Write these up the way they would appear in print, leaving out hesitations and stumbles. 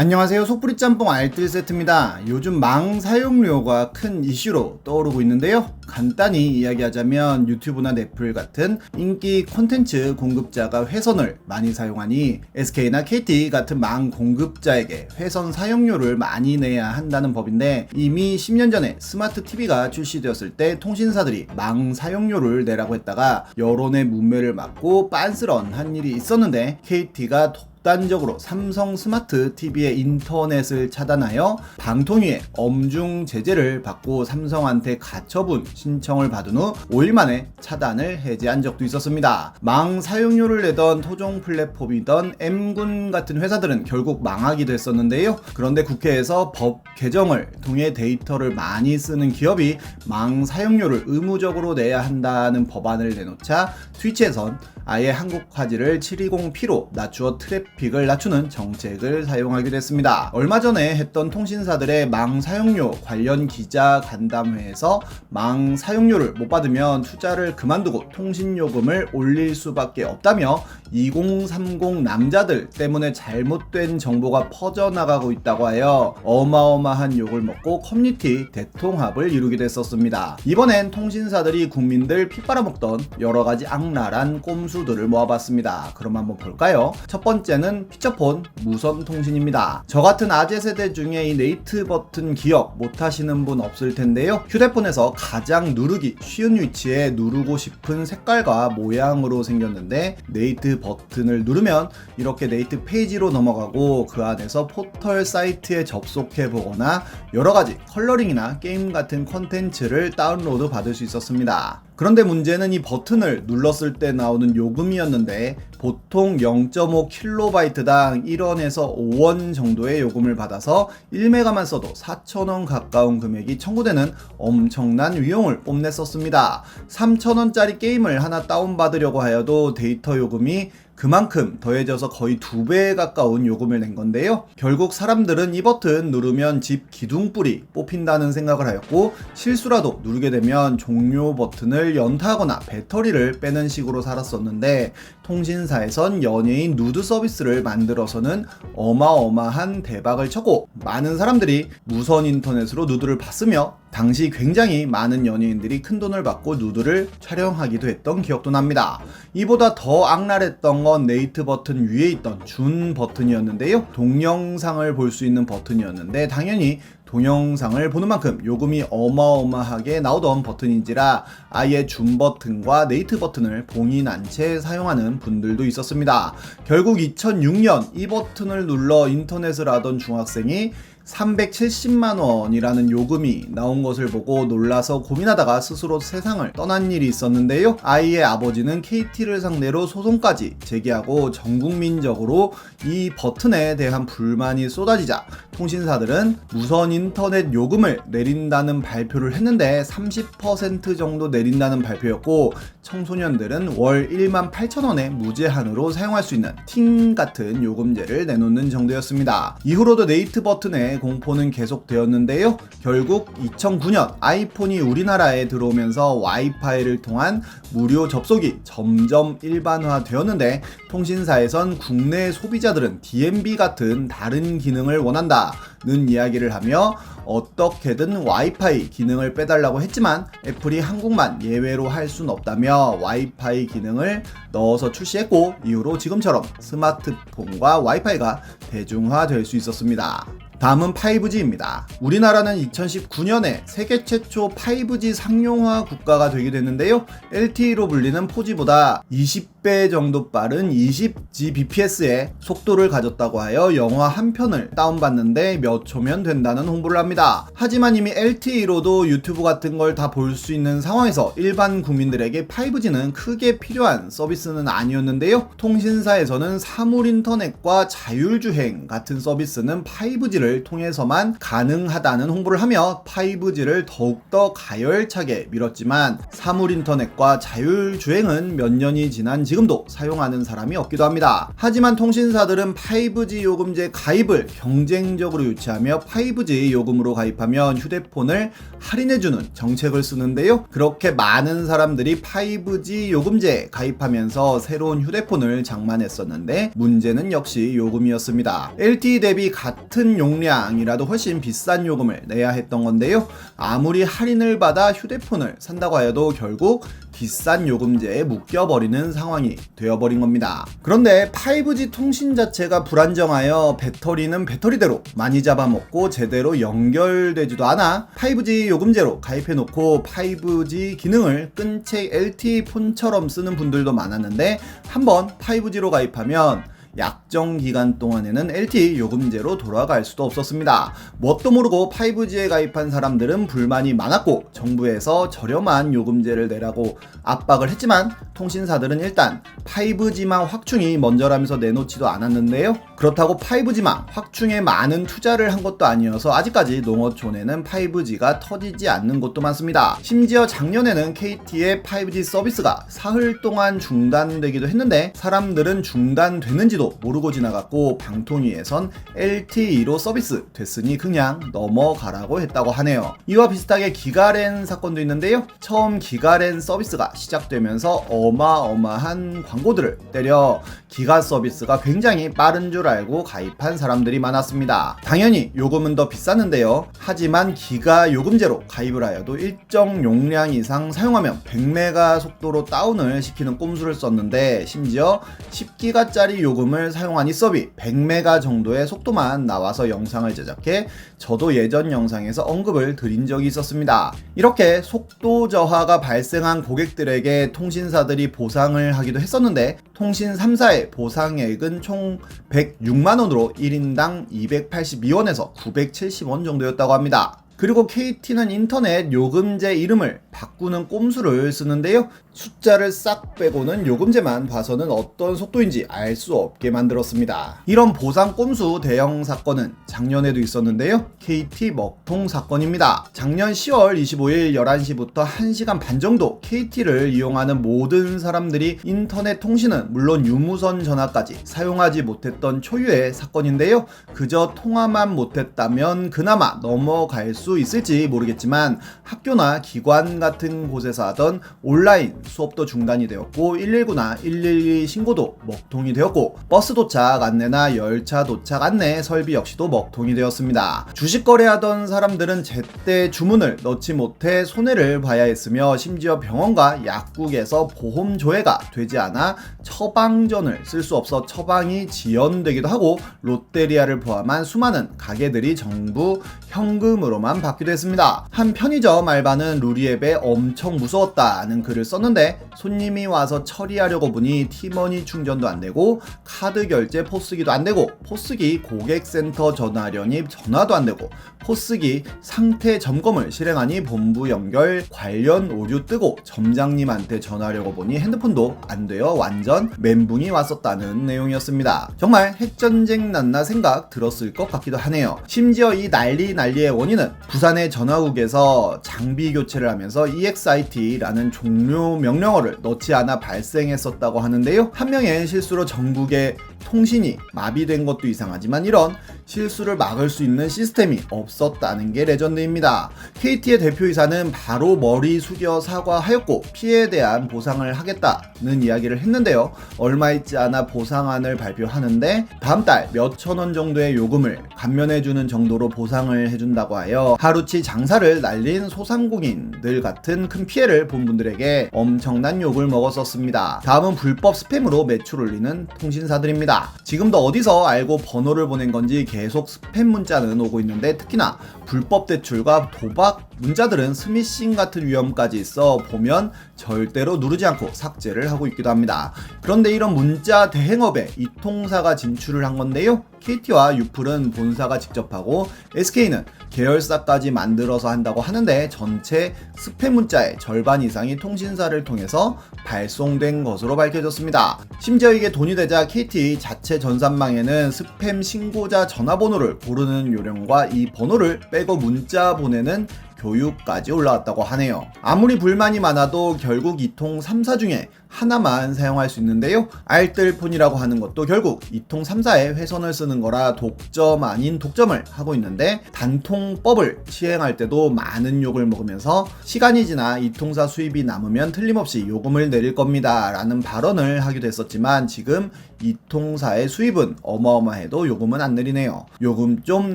안녕하세요. 속풀이 짬뽕 알뜰 세트입니다. 요즘 망 사용료가 큰 이슈로 떠오르고 있는데요. 간단히 이야기하자면 유튜브나 넷플 같은 인기 콘텐츠 공급자가 회선을 많이 사용하니 SK나 KT 같은 망 공급자에게 회선 사용료를 많이 내야 한다는 법인데, 이미 10년 전에 스마트 TV가 출시되었을 때 통신사들이 망 사용료를 내라고 했다가 여론의 문매를 맞고 빤스런한 일이 있었는데, KT가 독단적으로 삼성 스마트 TV의 인터넷을 차단하여 방통위의 엄중 제재를 받고 삼성한테 가처분 신청을 받은 후 5일 만에 차단을 해제한 적도 있었습니다. 망 사용료를 내던 토종 플랫폼이던 M군 같은 회사들은 결국 망하기도 했었는데요. 그런데 국회에서 법 개정을 통해 데이터를 많이 쓰는 기업이 망 사용료를 의무적으로 내야 한다는 법안을 내놓자 트위치에선 아예 한국화질을 720p로 낮추어 트래픽을 낮추는 정책을 사용하기도 했습니다. 얼마 전에 했던 통신사들의 망 사용료 관련 기자 간담회에서 망 사용료를 못 받으면 투자를 그만두고 통신요금을 올릴 수밖에 없다며 2030 남자들 때문에 잘못된 정보가 퍼져나가고 있다고 하여 어마어마한 욕을 먹고 커뮤니티 대통합을 이루기도 했었습니다. 이번엔 통신사들이 국민들 피 빨아먹던 여러가지 악랄한 꼼수들을 모아봤습니다. 그럼 한번 볼까요? 첫 번째는 피처폰 무선통신입니다. 저같은 아재 세대 중에 이 네이트 버튼 기억 못하시는 분 없을 텐데요. 휴대폰에서 가장 누르기 쉬운 위치에 누르고 싶은 색깔과 모양으로 생겼는데, 네이트 버튼을 누르면 이렇게 네이트 페이지로 넘어가고 그 안에서 포털 사이트에 접속해 보거나 여러가지 컬러링이나 게임 같은 컨텐츠를 다운로드 받을 수 있었습니다. 그런데 문제는 이 버튼을 눌렀을 때 나오는 요금이었는데, 보통 0.5kB당 1원에서 5원 정도의 요금을 받아서 1메가만 써도 4,000원 가까운 금액이 청구되는 엄청난 위용을 뽐냈었습니다. 3,000원짜리 게임을 하나 다운받으려고 하여도 데이터 요금이 그만큼 더해져서 거의 2배에 가까운 요금을 낸 건데요. 결국 사람들은 이 버튼 누르면 집 기둥불이 뽑힌다는 생각을 하였고, 실수라도 누르게 되면 종료 버튼을 연타하거나 배터리를 빼는 식으로 살았었는데, 통신사에선 연예인 누드 서비스를 만들어서는 어마어마한 대박을 쳤고, 많은 사람들이 무선 인터넷으로 누드를 봤으며 당시 굉장히 많은 연예인들이 큰돈을 받고 누드를 촬영하기도 했던 기억도 납니다. 이보다 더 악랄했던 건 네이트 버튼 위에 있던 준 버튼이었는데요. 동영상을 볼 수 있는 버튼이었는데, 당연히 동영상을 보는 만큼 요금이 어마어마하게 나오던 버튼인지라 아예 준 버튼과 네이트 버튼을 봉인한 채 사용하는 분들도 있었습니다. 결국 2006년 이 버튼을 눌러 인터넷을 하던 중학생이 370만원이라는 요금이 나온 것을 보고 놀라서 고민하다가 스스로 세상을 떠난 일이 있었는데요. 아이의 아버지는 KT를 상대로 소송까지 제기하고 전국민적으로 이 버튼에 대한 불만이 쏟아지자 통신사들은 무선 인터넷 요금을 내린다는 발표를 했는데 30% 정도 내린다는 발표였고, 청소년들은 월 18,000원에 무제한으로 사용할 수 있는 팅 같은 요금제를 내놓는 정도였습니다. 이후로도 네이트 버튼에 공포는 계속되었는데요. 결국 2009년 아이폰이 우리나라에 들어오면서 와이파이를 통한 무료 접속이 점점 일반화되었는데, 통신사에선 국내 소비자들은 DMB 같은 다른 기능을 원한다는 이야기를 하며 어떻게든 와이파이 기능을 빼달라고 했지만, 애플이 한국만 예외로 할 순 없다며 와이파이 기능을 넣어서 출시했고, 이후로 지금처럼 스마트폰과 와이파이가 대중화될 수 있었습니다. 다음은 5G입니다. 우리나라는 2019년에 세계 최초 5G 상용화 국가가 되기도 했는데요. LTE로 불리는 4G보다 20배 정도 빠른 20Gbps의 속도를 가졌다고 하여 영화 한 편을 다운받는데 몇 초면 된다는 홍보를 합니다. 하지만 이미 LTE로도 유튜브 같은 걸 다 볼 수 있는 상황에서 일반 국민들에게 5G는 크게 필요한 서비스는 아니었는데요. 통신사에서는 사물 인터넷과 자율주행 같은 서비스는 5G를 5G를 통해서만 가능하다는 홍보를 하며 5G를 더욱더 가열차게 밀었지만 사물 인터넷과 자율주행은 몇 년이 지난 지금도 사용하는 사람이 없기도 합니다. 하지만 통신사들은 5G 요금제 가입을 경쟁적으로 유치하며 5G 요금으로 가입하면 휴대폰을 할인해주는 정책을 쓰는데요. 그렇게 많은 사람들이 5G 요금제에 가입하면서 새로운 휴대폰을 장만했었는데 문제는 역시 요금이었습니다. LTE 대비 같은 용량이라도 훨씬 비싼 요금을 내야 했던 건데요. 아무리 할인을 받아 휴대폰을 산다고 하여도 결국 비싼 요금제에 묶여버리는 상황이 되어버린 겁니다. 그런데 5G 통신 자체가 불안정하여 배터리는 배터리대로 많이 잡아먹고 제대로 연결되지도 않아 5G 요금제로 가입해놓고 5G 기능을 끈 채 LTE 폰처럼 쓰는 분들도 많았는데 한번 5G로 가입하면 약정 기간 동안에는 LTE 요금제로 돌아갈 수도 없었습니다. 뭣도 모르고 5G에 가입한 사람들은 불만이 많았고 정부에서 저렴한 요금제를 내라고 압박을 했지만 통신사들은 일단 5G망 확충이 먼저라면서 내놓지도 않았는데요. 그렇다고 5G망 확충에 많은 투자를 한 것도 아니어서 아직까지 농어촌에는 5G가 터지지 않는 곳도 많습니다. 심지어 작년에는 KT의 5G 서비스가 사흘 동안 중단되기도 했는데 사람들은 중단되는지도 모르고 지나갔고 방통위에선 LTE로 서비스 됐으니 그냥 넘어가라고 했다고 하네요. 이와 비슷하게 기가랜 사건도 있는데요. 처음 기가랜 서비스가 시작되면서 어마어마한 광고들을 때려 기가 서비스가 굉장히 빠른 줄 알고 가입한 사람들이 많았습니다. 당연히 요금은 더 비쌌는데요. 하지만 기가 요금제로 가입을 하여도 일정 용량 이상 사용하면 100메가 속도로 다운을 시키는 꼼수를 썼는데 심지어 10기가짜리 요금을 사용한 이 서비 100메가 정도의 속도만 나와서 영상을 제작해 저도 예전 영상에서 언급을 드린 적이 있었습니다. 이렇게 속도 저하가 발생한 고객들에게 통신사들이 보상을 하기도 했었는데 통신 3사의 보상액은 총 106만원으로 1인당 282원에서 970원 정도였다고 합니다. 그리고 KT는 인터넷 요금제 이름을 바꾸는 꼼수를 쓰는데요. 숫자를 싹 빼고는 요금제만 봐서는 어떤 속도인지 알 수 없게 만들었습니다. 이런 보상 꼼수 대형 사건은 작년에도 있었는데요. KT 먹통 사건입니다. 작년 10월 25일 11시부터 1시간 반 정도 KT를 이용하는 모든 사람들이 인터넷 통신은 물론 유무선 전화까지 사용하지 못했던 초유의 사건인데요. 그저 통화만 못했다면 그나마 넘어갈 수 있을지 모르겠지만 학교나 기관 같은 곳에서 하던 온라인 수업도 중단이 되었고 119나 112 신고도 먹통이 되었고 버스 도착 안내나 열차 도착 안내 설비 역시도 먹통이 되었습니다. 주식 거래하던 사람들은 제때 주문을 넣지 못해 손해를 봐야 했으며 심지어 병원과 약국에서 보험 조회가 되지 않아 처방전을 쓸 수 없어 처방이 지연되기도 하고 롯데리아를 포함한 수많은 가게들이 정부 현금으로만 받기도 했습니다. 한 편의점 알바는 루리앱에 엄청 무서웠다는 글을 썼는데 손님이 와서 처리하려고 보니 티머니 충전도 안되고 카드 결제 포스기도 안되고 포스기 고객센터 전화하려니 전화도 안되고 포스기 상태 점검을 실행하니 본부 연결 관련 오류 뜨고 점장님한테 전화하려고 보니 핸드폰도 안되어 완전 멘붕이 왔었다는 내용이었습니다. 정말 핵전쟁 났나 생각 들었을 것 같기도 하네요. 심지어 이 난리의 원인은 부산의 전화국에서 장비 교체를 하면서 EXIT라는 종료 명령어를 넣지 않아 발생했었다고 하는데요. 한 명의 실수로 전국의 통신이 마비된 것도 이상하지만 이런 실수를 막을 수 있는 시스템이 없었다는 게 레전드입니다. KT의 대표이사는 바로 머리 숙여 사과하였고 피해에 대한 보상을 하겠다는 이야기를 했는데요. 얼마 있지 않아 보상안을 발표하는데 다음 달 몇천 원 정도의 요금을 감면해주는 정도로 보상을 해준다고 하여 하루치 장사를 날린 소상공인들 같은 큰 피해를 본 분들에게 엄청난 욕을 먹었었습니다. 다음은 불법 스팸으로 매출 올리는 통신사들입니다. 지금도 어디서 알고 번호를 보낸 건지 계속 스팸 문자는 오고 있는데 특히나 불법 대출과 도박 문자들은 스미싱 같은 위험까지 있어 보면 절대로 누르지 않고 삭제를 하고 있기도 합니다. 그런데 이런 문자 대행업에 이 통사가 진출을 한 건데요. KT와 유플은 본사가 직접 하고 SK는 계열사까지 만들어서 한다고 하는데 전체 스팸 문자의 절반 이상이 통신사를 통해서 발송된 것으로 밝혀졌습니다. 심지어 이게 돈이 되자 KT 자체 전산망에는 스팸 신고자 전화번호를 고르는 요령과 이 번호를 빼고 문자 보내는 교육까지 올라왔다고 하네요. 아무리 불만이 많아도 결국 이통 3사 중에 하나만 사용할 수 있는데요. 알뜰폰이라고 하는 것도 결국 이통 3사의 회선을 쓰는 거라 독점 아닌 독점을 하고 있는데 단통법을 시행할 때도 많은 욕을 먹으면서 시간이 지나 이통사 수입이 남으면 틀림없이 요금을 내릴 겁니다 라는 발언을 하기도 했었지만 지금 이통사의 수입은 어마어마해도 요금은 안 내리네요. 요금 좀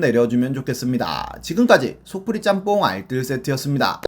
내려주면 좋겠습니다. 지금까지 속풀이 짬뽕 알뜰 세트였습니다.